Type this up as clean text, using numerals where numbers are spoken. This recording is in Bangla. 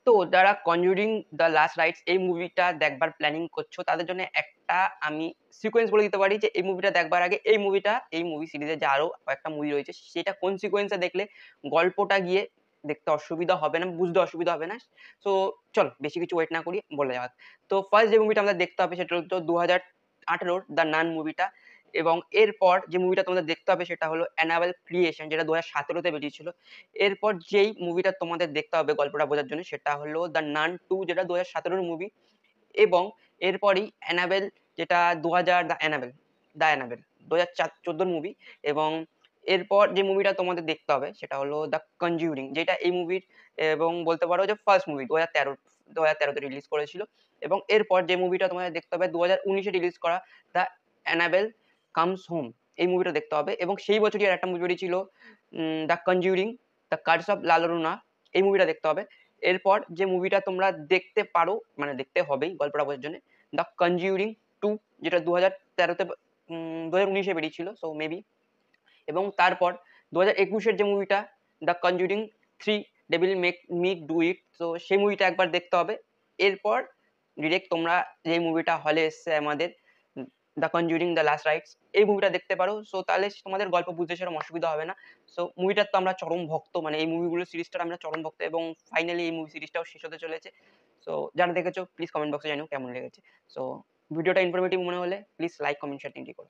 তো যারা 'কনজুরিং দ্য লাস্ট রাইটস' এই মুভিটা দেখবার প্ল্যানিং করছো তাদের জন্য একটা আমি সিকোয়েন্স বলে দিতে পারি যে এই মুভিটা দেখবার আগে এই মুভি সিরিজের যে আরো কয়েকটা মুভি রয়েছে সেটা কোন সিকোয়েন্সে দেখলে গল্পটা গিয়ে দেখতে অসুবিধা হবে না, বুঝতে অসুবিধা হবে না। সো চলো বেশি কিছু ওয়েট না করি বলা যাক। তো ফার্স্ট যে মুভিটা আমাদের দেখতে হবে সেটা হলো ২০১৮ র 'দ্য নান' মুভিটা এবং এরপর যে মুভিটা তোমাদের দেখতে হবে সেটা হলো 'অ্যানাবেল ক্রিয়েশন' যেটা ২০১৭ তে বেরিয়েছিল। এরপর যেই মুভিটা তোমাদের দেখতে হবে গল্পটা বোঝার জন্য সেটা হলো 'দ্য নান 2' যেটা ২০১৭ র মুভি এবং এরপরই 'অ্যানাবেল' যেটা ২০০০ দ্য অ্যানাবেল ২০১৪ র মুভি এবং এরপর যে মুভিটা তোমাদের দেখতে হবে সেটা হলো 'দ্য কনজিউরিং' যেটা এই মুভির এবং বলতে পারো যে ফার্স্ট মুভি ২০১৩ তে রিলিজ করেছিল এবং এরপর যে মুভিটা তোমাদের দেখতে হবে ২০১৯ এ রিলিজ করা 'দ্য অ্যানাবেল কামস হোম' এই মুভিটা দেখতে হবে এবং সেই বছরই আরেকটা মুভি বেরিয়েছিল 'the Conjuring the Curse of লা llorona' এই মুভিটা দেখতে হবে। এরপর যে মুভিটা তোমরা দেখতে পারো মানে দেখতে হবেই গল্পটা বোঝার জন্যে 'দ্য কনজিউরিং 2' যেটা ২০১৩ তে ২০১৯ এ বেরিয়েছিল সো মেবি এবং তারপর ২০২১ এর যে মুভিটা 'the conjuring 3 devil make me do it' তো সেই মুভিটা একবার দেখতে হবে। এরপর ডিরেক্ট তোমরা যে মুভিটা হলে এসছে আমাদের 'the conjuring the last rights' এই মুভিটা দেখতে পারো। সো তাহলে তোমাদের গল্প বুঝতে সেরকম অসুবিধা হবে না। সো মুভিটার তো আমরা চরম ভক্ত মানে এই মুভিগুলোর সিরিজটার আমরা চরম ভক্ত এবং ফাইনালি এই মুভি সিরিজটাও শেষ হতে চলেছে। সো যারা দেখেছো প্লিজ কমেন্ট বক্সে জানিও কেমন লেগেছে। সো ভিডিওটা ইনফরমেটিভ মনে হলে প্লিজ লাইক, কমেন্ট, শেয়ার তিনটেই করো।